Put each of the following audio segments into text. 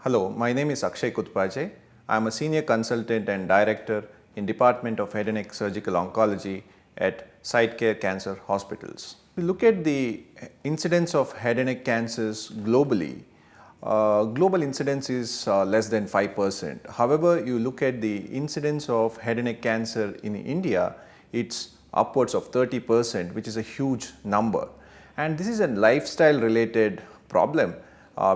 Hello, my name is Akshay Kutpaje. I am a senior consultant and director in Department of Head and Neck Surgical Oncology at SiteCare Cancer Hospitals. We look at the incidence of head and neck cancers globally. Global incidence is less than 5%. However, you look at the incidence of head and neck cancer in India, it's upwards of 30%, which is a huge number. And this is a lifestyle related problem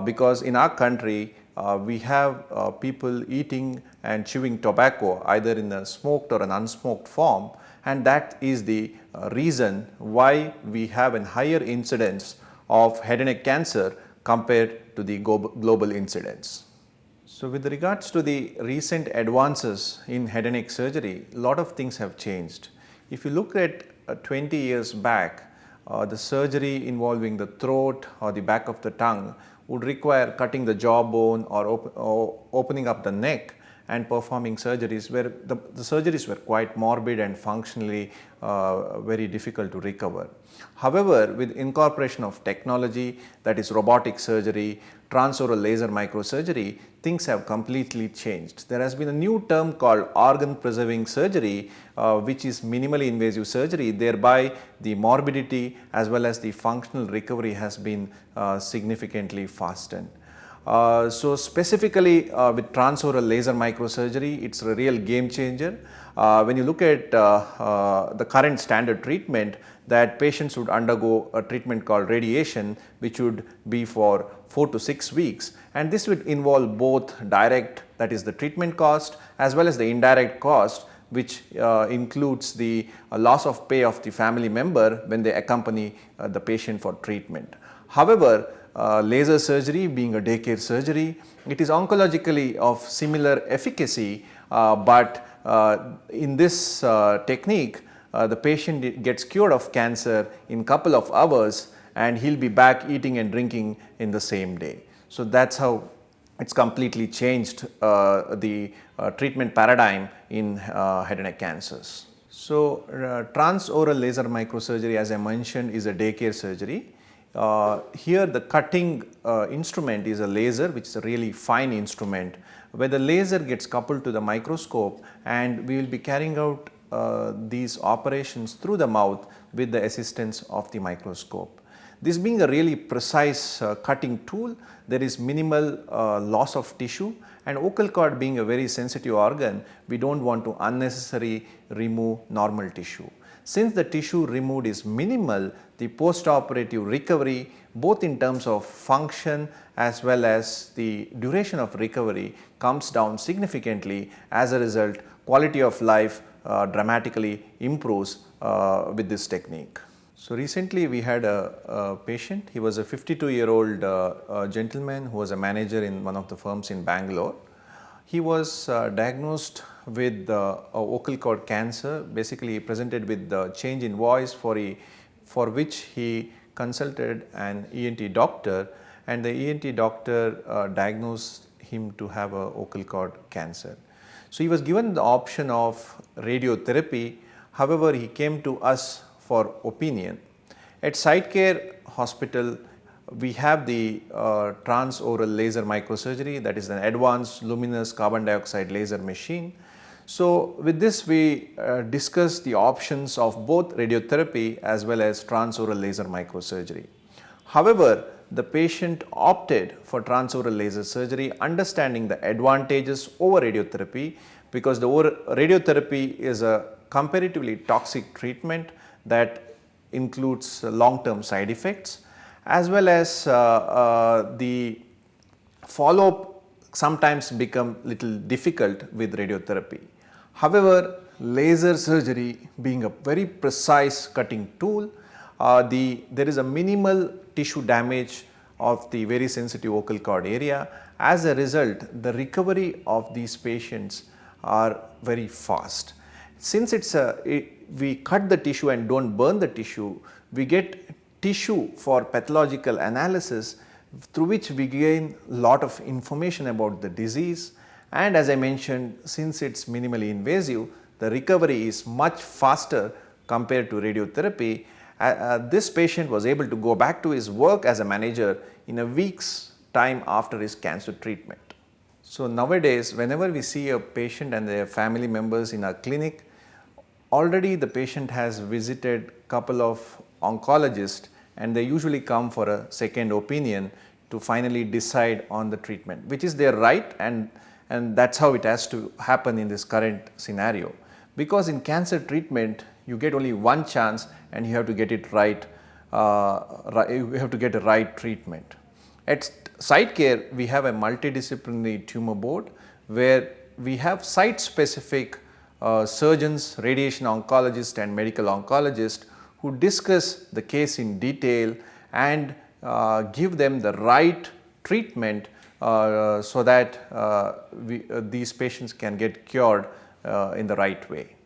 because in our country we have people eating and chewing tobacco either in a smoked or an unsmoked form, and that is the reason why we have a higher incidence of head and neck cancer compared to the global incidence. So with regards to the recent advances in head and neck surgery, a lot of things have changed. If you look at 20 years back, the surgery involving the throat or the back of the tongue would require cutting the jawbone or opening up the neck and performing surgeries where the surgeries were quite morbid and functionally very difficult to recover. However, with incorporation of technology, that is robotic surgery, transoral laser microsurgery, things have completely changed. There has been a new term called organ preserving surgery, which is minimally invasive surgery, thereby the morbidity as well as the functional recovery has been significantly fastened. So specifically with transoral laser microsurgery, it's a real game changer. When you look at the current standard treatment, that patients would undergo a treatment called radiation, which would be for 4 to 6 weeks, and this would involve both direct, that is the treatment cost, as well as the indirect cost, which includes the loss of pay of the family member when they accompany the patient for treatment. However, laser surgery being a daycare surgery, it is oncologically of similar efficacy, but in this technique the patient gets cured of cancer in couple of hours and he'll be back eating and drinking in the same day. So that's how it's completely changed the treatment paradigm in head and neck cancers. So transoral laser microsurgery, as I mentioned, is a daycare surgery. Here the cutting instrument is a laser, which is a really fine instrument where the laser gets coupled to the microscope, and we will be carrying out these operations through the mouth with the assistance of the microscope. This being a really precise cutting tool, there is minimal loss of tissue, and vocal cord being a very sensitive organ, we do not want to unnecessarily remove normal tissue. Since the tissue removed is minimal, the post-operative recovery, both in terms of function as well as the duration of recovery, comes down significantly. As a result, quality of life dramatically improves with this technique. So recently we had a patient. He was a 52-year-old gentleman who was a manager in one of the firms in Bangalore. He was diagnosed with a vocal cord cancer. Basically, he presented with the change in voice for which he consulted an ENT doctor, and the ENT doctor diagnosed him to have a vocal cord cancer. So he was given the option of radiotherapy. However, he came to us for opinion. At SiteCare Hospital, we have the transoral laser microsurgery, that is an advanced luminous carbon dioxide laser machine. So with this we discuss the options of both radiotherapy as well as transoral laser microsurgery. However, the patient opted for transoral laser surgery, understanding the advantages over radiotherapy, because the radiotherapy is a comparatively toxic treatment that includes long-term side effects, as well as the follow-up sometimes become little difficult with radiotherapy. However, laser surgery being a very precise cutting tool, there is a minimal tissue damage of the very sensitive vocal cord area. As a result, the recovery of these patients are very fast. Since we cut the tissue and do not burn the tissue, we get tissue for pathological analysis, through which we gain lot of information about the disease. And as I mentioned, since it is minimally invasive, the recovery is much faster compared to radiotherapy. This patient was able to go back to his work as a manager in a week's time after his cancer treatment. So nowadays, whenever we see a patient and their family members in our clinic, already the patient has visited couple of oncologists and they usually come for a second opinion to finally decide on the treatment, which is their right, and that's how it has to happen in this current scenario. Because in cancer treatment, you get only one chance and you have to get it right, you have to get a right treatment. At SiteCare, we have a multidisciplinary tumor board where we have site specific surgeons, radiation oncologists and medical oncologists who discuss the case in detail and give them the right treatment so that these patients can get cured in the right way.